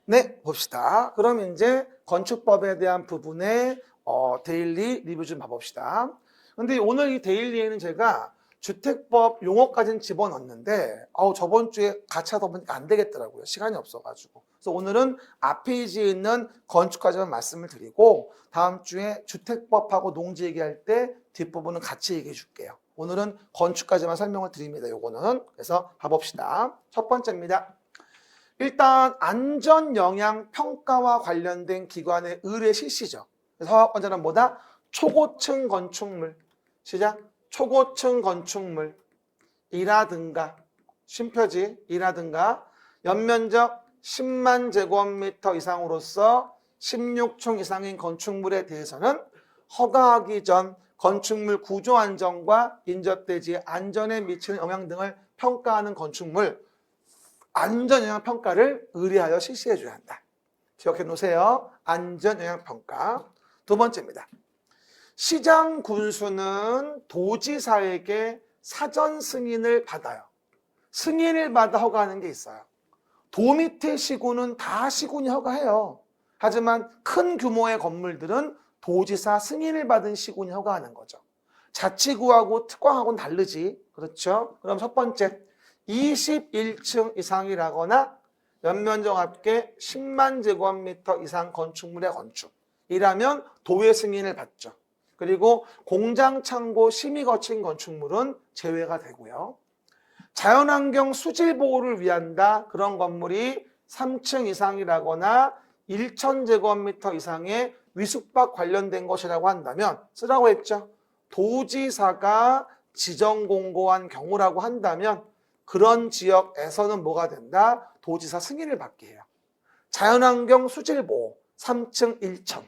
네, 봅시다. 그럼 이제 건축법에 대한 부분에 데일리 리뷰 좀 봐봅시다. 근데 오늘 이 데일리에는 제가 주택법 용어까지는 집어넣었는데 저번 주에 같이 하다 보니까 안 되겠더라고요. 시간이 없어가지고. 그래서 오늘은 앞페이지에 있는 건축까지만 말씀을 드리고 다음 주에 주택법하고 농지 얘기할 때 뒷부분은 같이 얘기해 줄게요. 오늘은 건축까지만 설명을 드립니다. 요거는. 그래서 봐봅시다. 첫 번째입니다. 일단 안전영향평가와 관련된 기관의 의뢰 실시죠. 그래서 허가권자는 뭐다? 초고층 건축물, 시작. 초고층 건축물이라든가 쉼표지이라든가 연면적 10만 제곱미터 이상으로서 16층 이상인 건축물에 대해서는 허가하기 전 건축물 구조 안전과 인접대지의 안전에 미치는 영향 등을 평가하는 건축물 안전영향평가를 의뢰하여 실시해 줘야 한다. 기억해 놓으세요. 안전영향평가. 두 번째입니다. 시장 군수는 도지사에게 사전 승인을 받아요. 승인을 받아 허가하는 게 있어요. 도 밑에 시군은 다 시군이 허가해요. 하지만 큰 규모의 건물들은 도지사 승인을 받은 시군이 허가하는 거죠. 자치구하고 특광하고는 다르지. 그렇죠? 그럼 첫 번째. 21층 이상이라거나 연면적 합계 10만 제곱미터 이상 건축물의 건축이라면 도의 승인을 받죠. 그리고 공장, 창고, 심의 거친 건축물은 제외가 되고요. 자연환경 수질 보호를 위한다. 그런 건물이 3층 이상이라거나 1,000제곱미터 이상의 위숙박 관련된 것이라고 한다면 쓰라고 했죠. 도지사가 지정 공고한 경우라고 한다면 그런 지역에서는 뭐가 된다? 도지사 승인을 받게 해요. 자연환경 수질보호 3층 1천.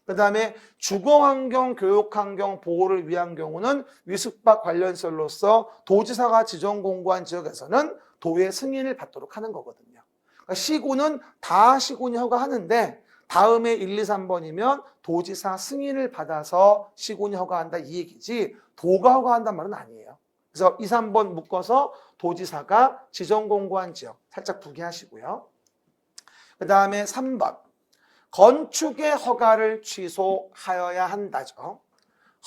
그 다음에 주거환경, 교육환경 보호를 위한 경우는 위숙박 관련설로서 도지사가 지정 공고한 지역에서는 도의 승인을 받도록 하는 거거든요. 그러니까 시군은 다 시군이 허가하는데 다음에 1, 2, 3번이면 도지사 승인을 받아서 시군이 허가한다 이 얘기지 도가 허가한다는 말은 아니에요. 그래서 2, 3번 묶어서 도지사가 지정 공고한 지역 살짝 부기하시고요. 그 다음에 3번. 건축의 허가를 취소하여야 한다죠.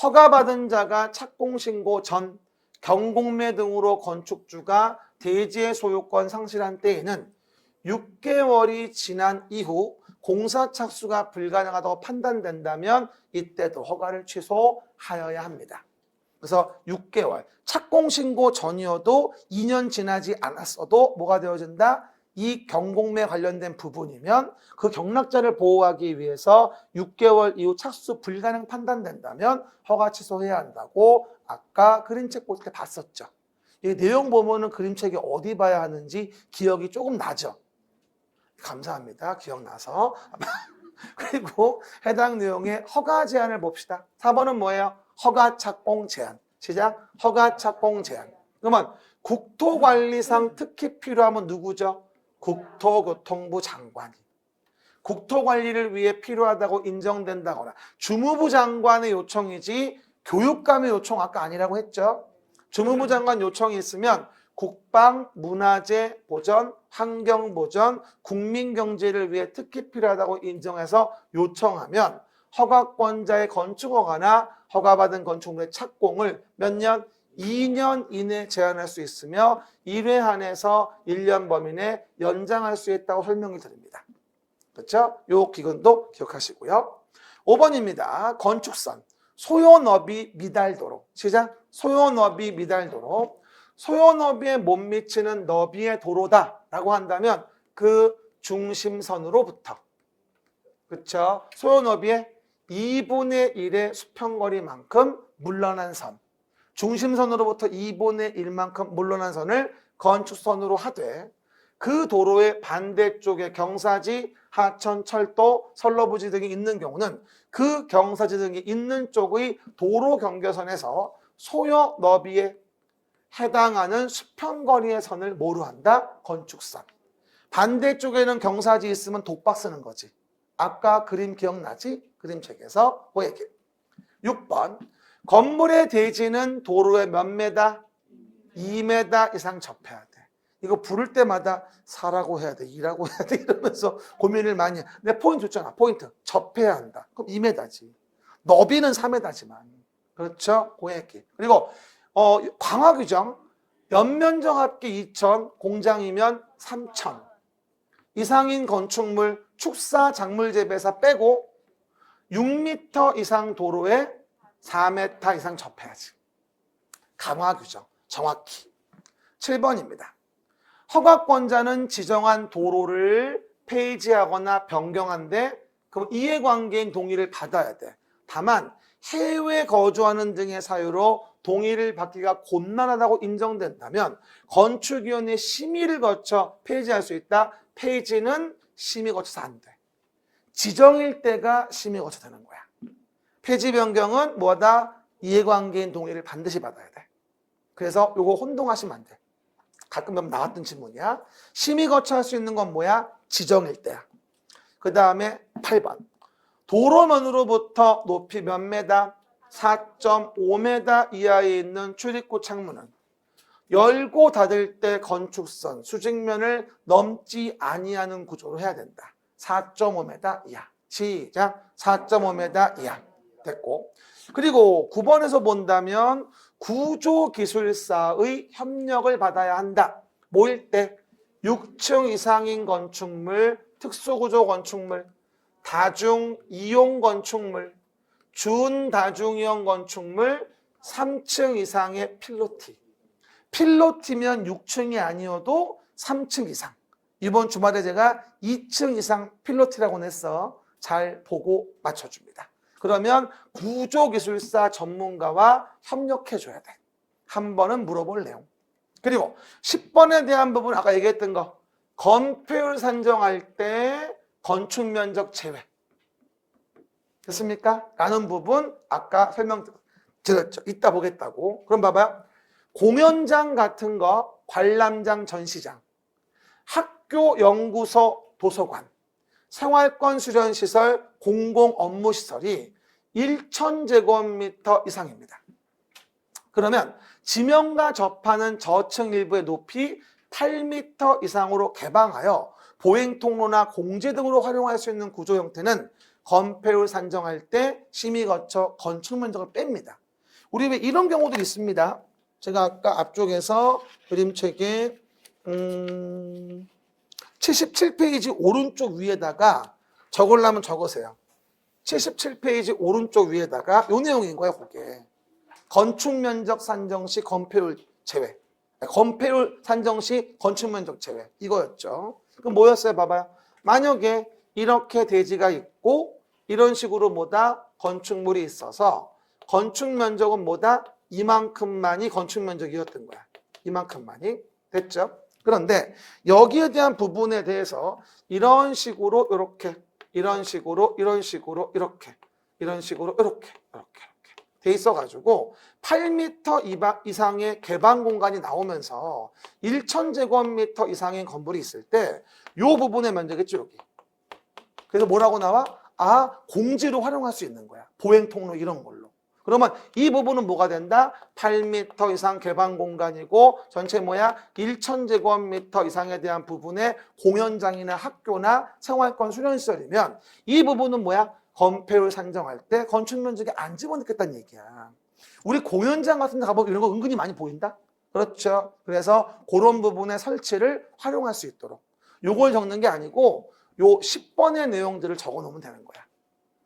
허가받은 자가 착공신고 전 경공매 등으로 건축주가 대지의 소유권 상실한 때에는 6개월이 지난 이후 공사 착수가 불가능하다고 판단된다면 이때도 허가를 취소하여야 합니다. 그래서 6개월, 착공신고 전이어도 2년 지나지 않았어도 뭐가 되어진다? 이 경공매 관련된 부분이면 그 경락자를 보호하기 위해서 6개월 이후 착수 불가능 판단된다면 허가 취소해야 한다고 아까 그림책 볼 때 봤었죠. 이 내용 보면은 그림책이 어디 봐야 하는지 기억이 조금 나죠. 감사합니다. 기억나서. 그리고 해당 내용의 허가 제한을 봅시다. 4번은 뭐예요? 허가 착공 제한. 시작. 허가 착공 제한. 그러면 국토관리상 특히 필요하면 누구죠? 국토교통부 장관이. 국토관리를 위해 필요하다고 인정된다거나 주무부 장관의 요청이지 교육감의 요청 아까 아니라고 했죠. 주무부 장관 요청이 있으면 국방, 문화재 보전, 환경 보전, 국민 경제를 위해 특히 필요하다고 인정해서 요청하면 허가권자의 건축 허가나 허가받은 건축물의 착공을 몇 년? 2년 이내 제한할 수 있으며 1회 한해서 1년 범위 내 연장할 수 있다고 설명을 드립니다. 그렇죠? 요 기근도 기억하시고요. 5번입니다. 건축선. 소요너비 미달도로. 시작. 소요너비 미달도로. 소요너비에 못 미치는 너비의 도로다라고 한다면 그 중심선으로부터. 그렇죠? 소요너비의 2분의 1의 수평거리만큼 물러난 선. 중심선으로부터 2분의 1만큼 물러난 선을 건축선으로 하되 그 도로의 반대쪽에 경사지, 하천, 철도, 선로부지 등이 있는 경우는 그 경사지 등이 있는 쪽의 도로 경계선에서 소요 너비에 해당하는 수평거리의 선을 뭐로 한다? 건축선. 반대쪽에는 경사지 있으면 독박 쓰는 거지. 아까 그림 기억나지? 그림책에서 그 얘기. 6번. 건물의 대지는 도로에 몇 메다? 2m 이상 접해야 돼. 이거 부를 때마다 사라고 해야 돼, 이라고 해야 돼 이러면서 고민을 많이 해. 내 포인트 줬잖아. 포인트. 접해야 한다. 그럼 2m지. 너비는 4m지만. 그렇죠? 고액기. 그리고 광화 규정. 연면적 합계 2,000, 공장이면 3,000. 이상인 건축물, 축사, 작물 재배사 빼고 6m 이상 도로에 4m 이상 접해야지. 강화 규정. 정확히. 7번입니다. 허가권자는 지정한 도로를 폐지하거나 변경한데 그럼 이해관계인 동의를 받아야 돼. 다만 해외 거주하는 등의 사유로 동의를 받기가 곤란하다고 인정된다면 건축위원회 심의를 거쳐 폐지할 수 있다. 폐지는 심의 거쳐서 안 돼. 지정일 때가 심의 거쳐 되는 거야. 폐지 변경은 뭐다? 이해관계인 동의를 반드시 받아야 돼. 그래서 요거 혼동하시면 안 돼. 가끔 나왔던 질문이야. 심의 거쳐 할 수 있는 건 뭐야? 지정일 때야. 그 다음에 8번. 도로면으로부터 높이 몇 메다? 4.5m 이하에 있는 출입구 창문은 열고 닫을 때 건축선, 수직면을 넘지 아니하는 구조로 해야 된다. 4.5m 이하. 시작. 4.5m 이하. 됐고. 그리고 9번에서 본다면 구조기술사의 협력을 받아야 한다. 뭐일 때? 6층 이상인 건축물, 특수구조 건축물, 다중 이용 건축물, 준다중이용 건축물, 3층 이상의 필로티. 필로티면 6층이 아니어도 3층 이상. 이번 주말에 제가 2층 이상 필로티라고 했어. 잘 보고 맞춰줍니다. 그러면 구조기술사 전문가와 협력해줘야 돼. 한 번은 물어볼 내용. 그리고 10번에 대한 부분 아까 얘기했던 거. 건폐율 산정할 때 건축면적 제외. 됐습니까? 라는 부분 아까 설명드렸죠. 이따 보겠다고. 그럼 봐봐요. 공연장 같은 거, 관람장, 전시장, 학교, 연구소, 도서관, 생활권 수련시설, 공공 업무시설이 1,000제곱미터 이상입니다. 그러면 지명과 접하는 저층 일부의 높이 8m 이상으로 개방하여 보행통로나 공제 등으로 활용할 수 있는 구조 형태는 건폐율 산정할 때 심의 거쳐 건축 면적을 뺍니다. 우리 왜 이런 경우도 있습니다. 제가 아까 앞쪽에서 그림책에 77페이지 오른쪽 위에다가 적으려면 적으세요. 77페이지 오른쪽 위에다가 이 내용인 거예요. 그게 건축면적 산정 시 건폐율 제외, 건폐율 산정 시 건축면적 제외 이거였죠. 그럼 뭐였어요? 봐봐요. 만약에 이렇게 대지가 있고 이런 식으로 뭐다? 건축물이 있어서 건축면적은 뭐다? 이만큼만이 건축면적이었던 거야. 이만큼만이. 됐죠? 그런데 여기에 대한 부분에 대해서 이런 식으로 이렇게, 이런 식으로, 이런 식으로, 이렇게, 이런 식으로, 이렇게 돼 있어가지고 8m 이상의 개방 공간이 나오면서 1,000제곱미터 이상의 건물이 있을 때 이 부분의 면적이죠, 여기. 그래서 뭐라고 나와? 아, 공지로 활용할 수 있는 거야. 보행통로 이런 걸로. 그러면 이 부분은 뭐가 된다? 8m 이상 개방 공간이고 전체 뭐야? 1,000제곱미터 이상에 대한 부분의 공연장이나 학교나 생활권 수련시설이면 이 부분은 뭐야? 건폐율 산정할 때 건축면적에 안 집어넣겠다는 얘기야. 우리 공연장 같은 데 가보면 이런 거 은근히 많이 보인다? 그렇죠. 그래서 그런 부분의 설치를 활용할 수 있도록. 요걸 적는 게 아니고 요 10번의 내용들을 적어 놓으면 되는 거야.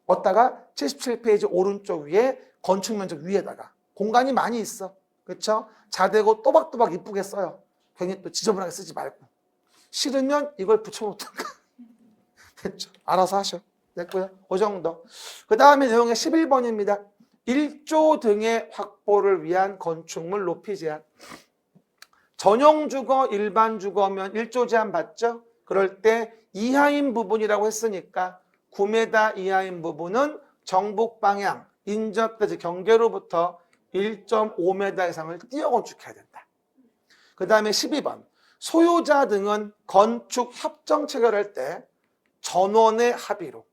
어디다가 77페이지 오른쪽 위에 건축면적 위에다가 공간이 많이 있어. 그렇죠? 자대고 또박또박 이쁘게 써요. 괜히 또 지저분하게 쓰지 말고. 싫으면 이걸 붙여놓던가. 됐죠? 알아서 하셔. 됐고요. 그 정도. 그 다음에 내용의 11번입니다. 1조 등의 확보를 위한 건축물 높이 제한. 전용 주거, 일반 주거면 1조 제한 받죠? 그럴 때 이하인 부분이라고 했으니까 9m 이하인 부분은 정북 방향, 인접대지 경계로부터 1.5m 이상을 띄어 건축해야 된다. 그 다음에 12번. 소유자 등은 건축 협정 체결할 때 전원의 합의로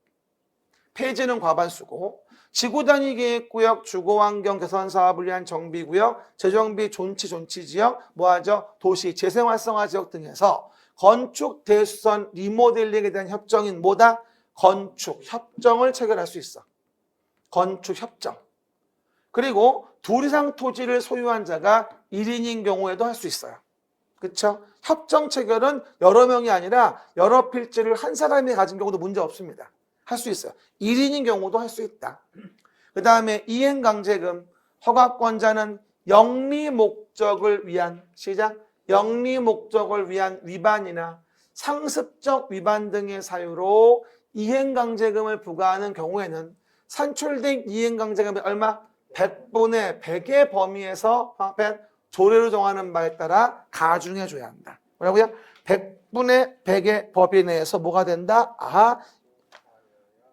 폐지는 과반수고 지구 단위 계획구역 주거환경 개선 사업을 위한 정비구역, 재정비 존치 지역, 뭐하죠? 도시 재생활성화 지역 등에서 건축 대수선 리모델링에 대한 협정인 뭐다? 건축 협정을 체결할 수 있어. 건축 협정. 그리고 둘 이상 토지를 소유한 자가 1인인 경우에도 할 수 있어요. 그렇죠? 협정 체결은 여러 명이 아니라 여러 필지를 한 사람이 가진 경우도 문제 없습니다. 할 수 있어요. 1인인 경우도 할 수 있다. 그 다음에 이행강제금, 허가권자는 영리 목적을 위한, 시작, 영리 목적을 위한 위반이나 상습적 위반 등의 사유로 이행강제금을 부과하는 경우에는 산출된 이행강제금이 얼마? 100분의 100의 범위에서 조례로 정하는 바에 따라 가중해 줘야 한다. 뭐라고요? 100분의 100의 범위 내에서 뭐가 된다?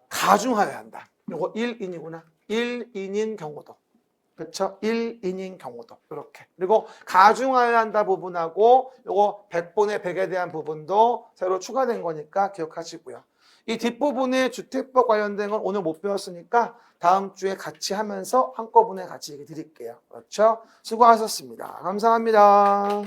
가중하여야 한다. 이거 1인이구나. 1인인 경우도. 그렇죠? 1인인 경우도. 이렇게. 그리고 가중하여야 한다 부분하고 요거 100분의 100에 대한 부분도 새로 추가된 거니까 기억하시고요. 이 뒷부분에 주택법 관련된 건 오늘 못 배웠으니까 다음 주에 같이 하면서 한꺼번에 같이 얘기 드릴게요. 그렇죠? 수고하셨습니다. 감사합니다.